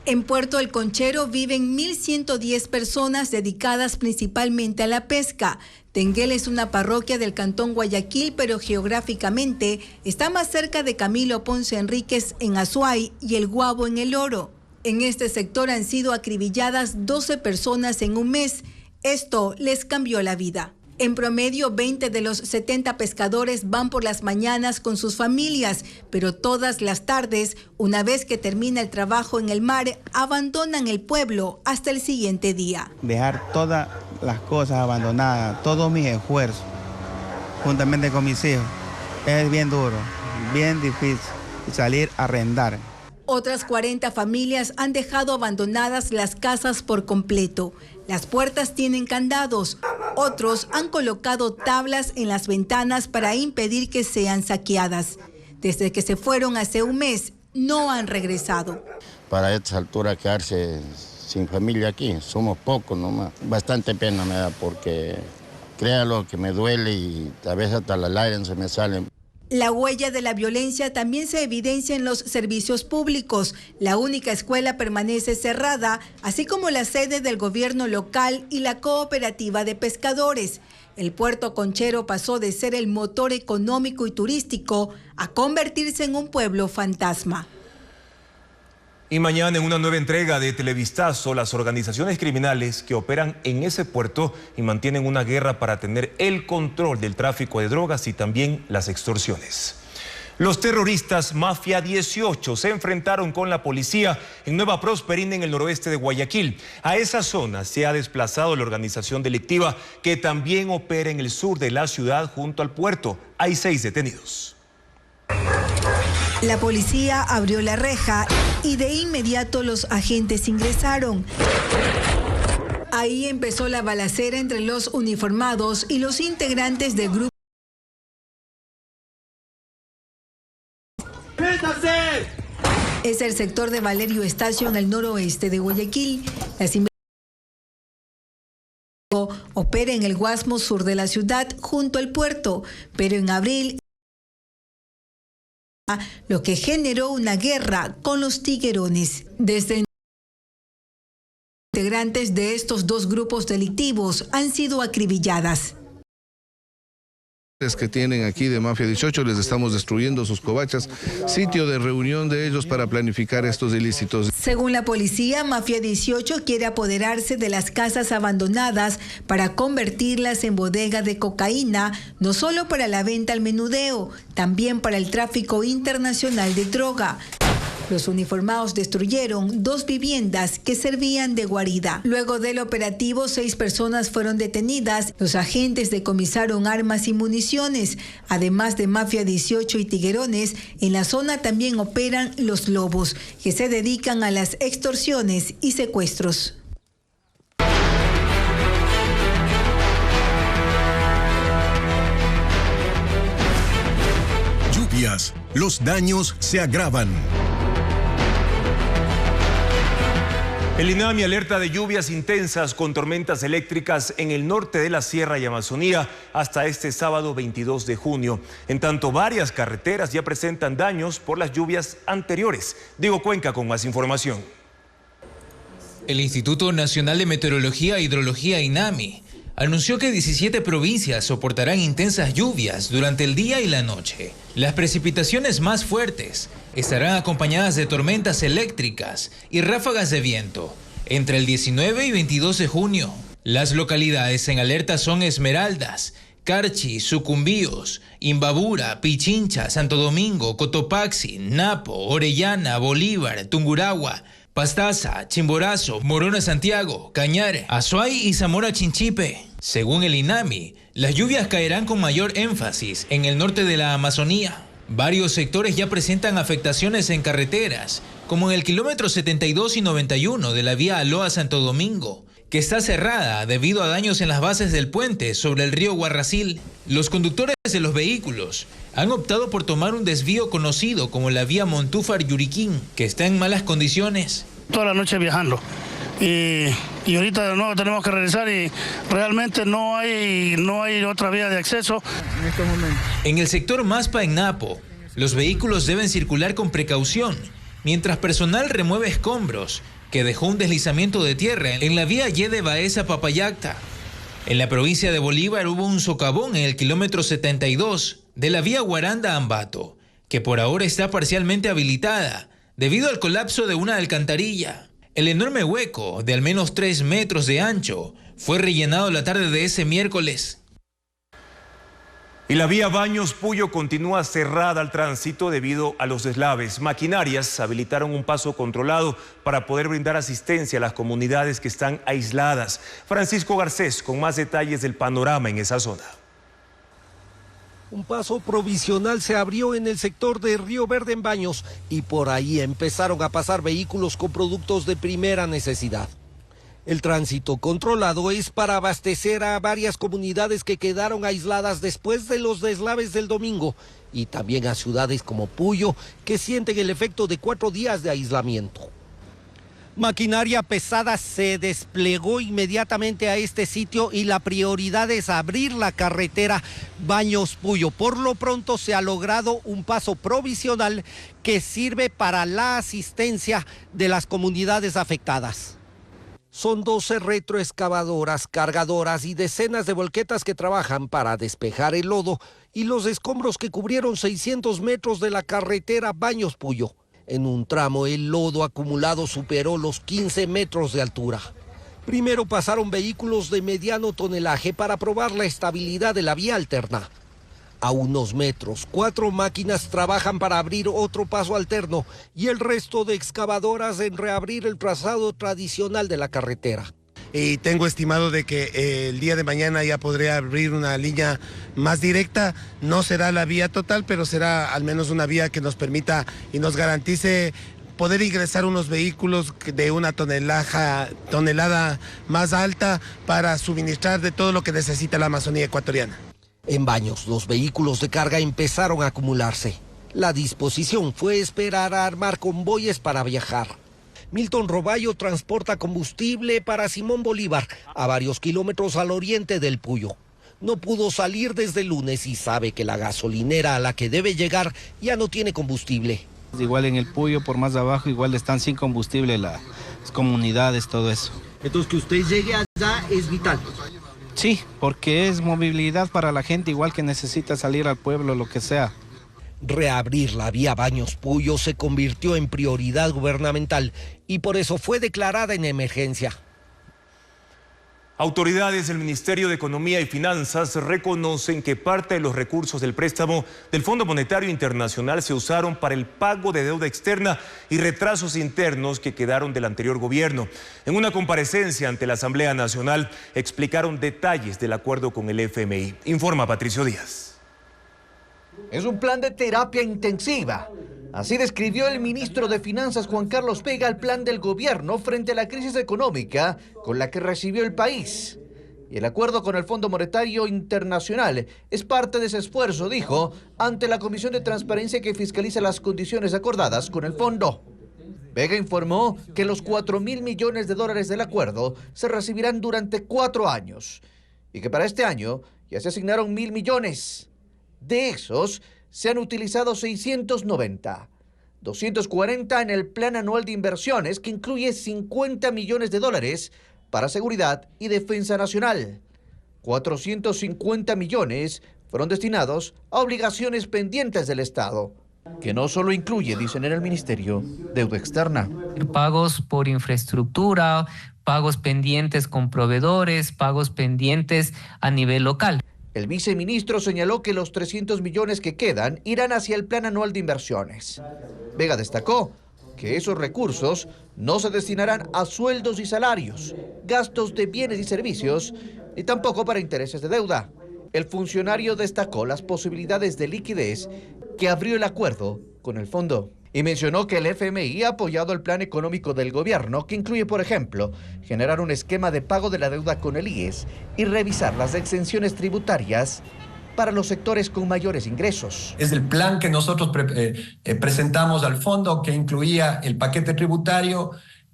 S12: En Puerto El Conchero viven 1.110 personas dedicadas principalmente a la pesca. Tenguel es una parroquia del cantón Guayaquil, pero geográficamente está más cerca de Camilo Ponce Enríquez en Azuay y El Guabo en El Oro. En este sector han sido acribilladas 12 personas en un mes. Esto les cambió la vida. En promedio, 20 de los 70 pescadores van por las mañanas con sus familias, pero todas las tardes, una vez que termina el trabajo en el mar, abandonan el pueblo hasta el siguiente día.
S11: Dejar todas las cosas abandonadas, todos mis esfuerzos, juntamente con mis hijos, es bien duro, bien difícil salir a arrendar.
S12: Otras 40 familias han dejado abandonadas las casas por completo. Las puertas tienen candados. Otros han colocado tablas en las ventanas para impedir que sean saqueadas. Desde que se fueron hace un mes, no han regresado.
S13: Para esta altura quedarse sin familia aquí, somos pocos nomás. Bastante pena me da porque créalo que me duele y a veces hasta las lágrimas se me salen.
S12: La huella de la violencia también se evidencia en los servicios públicos. La única escuela permanece cerrada, así como la sede del gobierno local y la cooperativa de pescadores. El puerto conchero pasó de ser el motor económico y turístico a convertirse en un pueblo fantasma.
S1: Y mañana, en una nueva entrega de Televistazo, las organizaciones criminales que operan en ese puerto y mantienen una guerra para tener el control del tráfico de drogas y también las extorsiones. Los terroristas Mafia 18 se enfrentaron con la policía en Nueva Prosperina, en el noroeste de Guayaquil. A esa zona se ha desplazado la organización delictiva que también opera en el sur de la ciudad junto al puerto. Hay 6 detenidos.
S12: La policía abrió la reja y de inmediato los agentes ingresaron. Ahí empezó la balacera entre los uniformados y los integrantes del grupo. ¡Métase! Es el sector de Valerio Estacio, en el noroeste de Guayaquil. Las opera en el Guasmo sur de la ciudad junto al puerto, pero en abril, lo que generó una guerra con los tiguerones. Desde integrantes de estos dos grupos delictivos han sido acribilladas.
S14: Que tienen aquí de Mafia 18, les estamos destruyendo sus covachas, sitio de reunión de ellos para planificar estos ilícitos.
S12: Según la policía, Mafia 18 quiere apoderarse de las casas abandonadas para convertirlas en bodega de cocaína, no solo para la venta al menudeo, también para el tráfico internacional de droga. Los uniformados destruyeron 2 viviendas que servían de guarida. Luego del operativo, 6 personas fueron detenidas. Los agentes decomisaron armas y municiones. Además de Mafia 18 y tiguerones, en la zona también operan los lobos, que se dedican a las extorsiones y secuestros.
S2: Lluvias, los daños se agravan.
S1: El INAMI alerta de lluvias intensas con tormentas eléctricas en el norte de la Sierra y Amazonía hasta este sábado 22 de junio. En tanto, varias carreteras ya presentan daños por las lluvias anteriores. Diego Cuenca con más información.
S25: El Instituto Nacional de Meteorología e Hidrología, INAMI, anunció que 17 provincias soportarán intensas lluvias durante el día y la noche. Las precipitaciones más fuertes estarán acompañadas de tormentas eléctricas y ráfagas de viento entre el 19 y 22 de junio. Las localidades en alerta son Esmeraldas, Carchi, Sucumbíos, Imbabura, Pichincha, Santo Domingo, Cotopaxi, Napo, Orellana, Bolívar, Tungurahua, Pastaza, Chimborazo, Morona Santiago, Cañar, Azuay y Zamora Chinchipe. Según el INAMI, las lluvias caerán con mayor énfasis en el norte de la Amazonía. Varios sectores ya presentan afectaciones en carreteras, como en el kilómetro 72 y 91 de la vía Aloa-Santo Domingo, que está cerrada debido a daños en las bases del puente sobre el río Guarracil. Los conductores de los vehículos han optado por tomar un desvío conocido como la vía Montúfar-Yuriquín, que está en malas condiciones.
S3: Toda la noche viajando. Y ahorita de nuevo tenemos que regresar y realmente no hay otra vía de acceso en estos momentos.
S25: En el sector Maspa en Napo, los vehículos deben circular con precaución, mientras personal remueve escombros que dejó un deslizamiento de tierra en la vía Yede Baeza-Papayacta. En la provincia de Bolívar hubo un socavón en el kilómetro 72 de la vía Guaranda-Ambato, que por ahora está parcialmente habilitada debido al colapso de una alcantarilla. El enorme hueco, de al menos 3 metros de ancho, fue rellenado la tarde de ese miércoles.
S1: Y la vía Baños-Puyo continúa cerrada al tránsito debido a los deslaves. Maquinarias habilitaron un paso controlado para poder brindar asistencia a las comunidades que están aisladas. Francisco Garcés con más detalles del panorama en esa zona.
S15: Un paso provisional se abrió en el sector de Río Verde en Baños y por ahí empezaron a pasar vehículos con productos de primera necesidad. El tránsito controlado es para abastecer a varias comunidades que quedaron aisladas después de los deslaves del domingo y también a ciudades como Puyo que sienten el efecto de 4 días de aislamiento. Maquinaria pesada se desplegó inmediatamente a este sitio y la prioridad es abrir la carretera Baños-Puyo. Por lo pronto se ha logrado un paso provisional que sirve para la asistencia de las comunidades afectadas. Son 12 retroexcavadoras, cargadoras y decenas de volquetas que trabajan para despejar el lodo y los escombros que cubrieron 600 metros de la carretera Baños-Puyo. En un tramo el lodo acumulado superó los 15 metros de altura. Primero pasaron vehículos de mediano tonelaje para probar la estabilidad de la vía alterna. A unos metros, 4 máquinas trabajan para abrir otro paso alterno y el resto de excavadoras en reabrir el trazado tradicional de la carretera.
S18: Y tengo estimado de que el día de mañana ya podré abrir una línea más directa. No será la vía total, pero será al menos una vía que nos permita y nos garantice poder ingresar unos vehículos de una tonelada más alta para suministrar de todo lo que necesita la Amazonía ecuatoriana.
S15: En Baños, los vehículos de carga empezaron a acumularse. La disposición fue esperar a armar convoyes para viajar. Milton Roballo transporta combustible para Simón Bolívar, a varios kilómetros al oriente del Puyo. No pudo salir desde el lunes y sabe que la gasolinera a la que debe llegar ya no tiene combustible.
S19: Igual en el Puyo, por más abajo, igual están sin combustible las comunidades, todo eso.
S15: Entonces que usted llegue allá es vital.
S19: Sí, porque es movilidad para la gente, igual que necesita salir al pueblo, lo que sea.
S15: Reabrir la vía Baños-Puyo se convirtió en prioridad gubernamental y por eso fue declarada en emergencia.
S1: Autoridades del Ministerio de Economía y Finanzas reconocen que parte de los recursos del préstamo del Fondo Monetario Internacional se usaron para el pago de deuda externa y retrasos internos que quedaron del anterior gobierno. En una comparecencia ante la Asamblea Nacional explicaron detalles del acuerdo con el FMI. Informa Patricio Díaz.
S8: Es un plan de terapia intensiva. Así describió el ministro de Finanzas Juan Carlos Pega el plan del gobierno frente a la crisis económica con la que recibió el país. Y el acuerdo con el Fondo Monetario Internacional es parte de ese esfuerzo, dijo, ante la Comisión de Transparencia que fiscaliza las condiciones acordadas con el fondo. Vega informó que los $4.000 millones del acuerdo se recibirán durante 4 años y que para este año ya se asignaron 1.000 millones. De esos, se han utilizado 690, 240 en el Plan Anual de Inversiones, que incluye $50 millones para seguridad y defensa nacional. 450 millones fueron destinados a obligaciones pendientes del Estado, que no solo incluye, dicen en el Ministerio, deuda externa.
S20: Pagos por infraestructura, pagos pendientes con proveedores, pagos pendientes a nivel local.
S8: El viceministro señaló que los 300 millones que quedan irán hacia el Plan Anual de Inversiones. Vega destacó que esos recursos no se destinarán a sueldos y salarios, gastos de bienes y servicios, ni tampoco para intereses de deuda. El funcionario destacó las posibilidades de liquidez que abrió el acuerdo con el fondo. Y mencionó que el FMI ha apoyado el plan económico del gobierno, que incluye, por ejemplo, generar un esquema de pago de la deuda con el IES y revisar las exenciones tributarias para los sectores con mayores ingresos.
S4: Es el plan que nosotros presentamos al fondo, que incluía el paquete tributario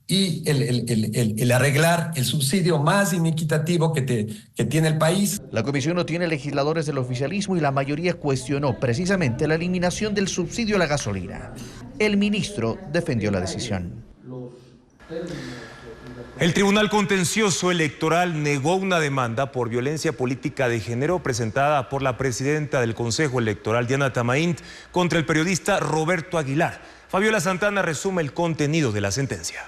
S4: y el arreglar el subsidio más inequitativo que tiene el país.
S8: La comisión no tiene legisladores del oficialismo y la mayoría cuestionó precisamente la eliminación del subsidio a la gasolina. El ministro defendió la decisión.
S1: El Tribunal Contencioso Electoral negó una demanda por violencia política de género presentada por la presidenta del Consejo Electoral, Diana Tamaín, contra el periodista Roberto Aguilar. Fabiola Santana resume el contenido de la sentencia.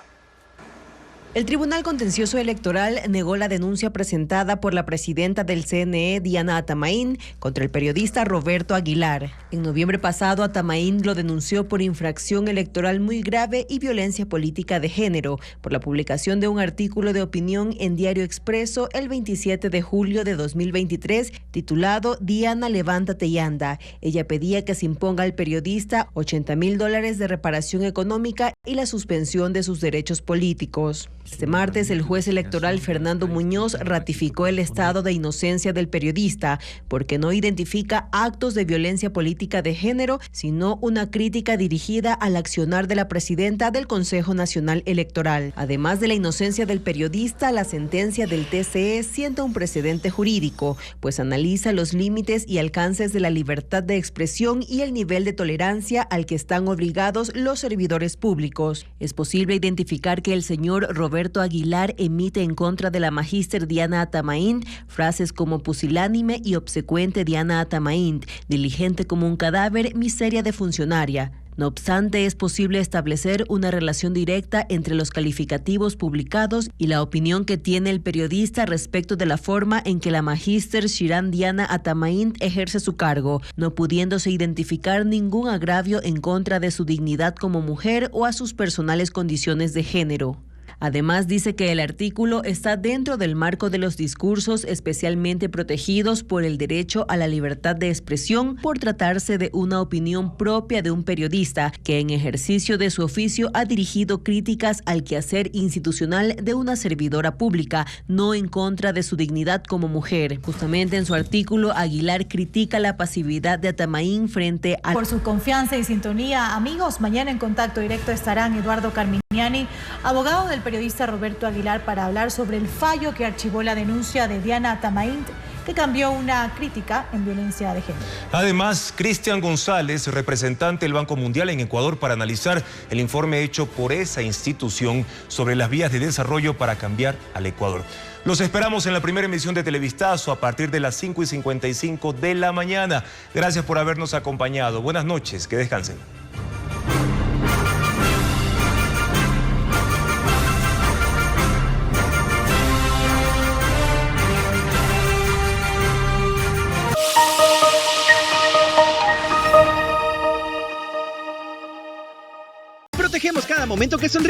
S6: El Tribunal Contencioso Electoral negó la denuncia presentada por la presidenta del CNE, Diana Atamaín, contra el periodista Roberto Aguilar. En noviembre pasado, Atamaín lo denunció por infracción electoral muy grave y violencia política de género, por la publicación de un artículo de opinión en Diario Expreso el 27 de julio de 2023, titulado Diana, levántate y anda. Ella pedía que se imponga al periodista $80,000 de reparación económica y la suspensión de sus derechos políticos. Este martes, el juez electoral Fernando Muñoz ratificó el estado de inocencia del periodista porque no identifica actos de violencia política de género, sino una crítica dirigida al accionar de la presidenta del Consejo Nacional Electoral. Además de la inocencia del periodista, la sentencia del TCE sienta un precedente jurídico, pues analiza los límites y alcances de la libertad de expresión y el nivel de tolerancia al que están obligados los servidores públicos. Es posible identificar que el señor Roberto Aguilar emite en contra de la magíster Diana Atamaín frases como pusilánime y obsecuente Diana Atamaín, diligente como un cadáver, miseria de funcionaria. No obstante, es posible establecer una relación directa entre los calificativos publicados y la opinión que tiene el periodista respecto de la forma en que la magíster Shiran Diana Atamaín ejerce su cargo, no pudiéndose identificar ningún agravio en contra de su dignidad como mujer o a sus personales condiciones de género. Además, dice que el artículo está dentro del marco de los discursos especialmente protegidos por el derecho a la libertad de expresión por tratarse de una opinión propia de un periodista que en ejercicio de su oficio ha dirigido críticas al quehacer institucional de una servidora pública, no en contra de su dignidad como mujer. Justamente en su artículo, Aguilar critica la pasividad de Atamaín frente a...
S7: Por su confianza y sintonía, amigos, mañana en contacto directo estarán Eduardo Carminiani, abogado del periodista Roberto Aguilar, para hablar sobre el fallo que archivó la denuncia de Diana Atamaín, que cambió una crítica en violencia de género.
S1: Además, Cristian González, representante del Banco Mundial en Ecuador, para analizar el informe hecho por esa institución sobre las vías de desarrollo para cambiar al Ecuador. Los esperamos en la primera emisión de Televistazo a partir de las 5:55 de la mañana. Gracias por habernos acompañado. Buenas noches, que descansen.
S16: Protegemos cada momento que sonríe.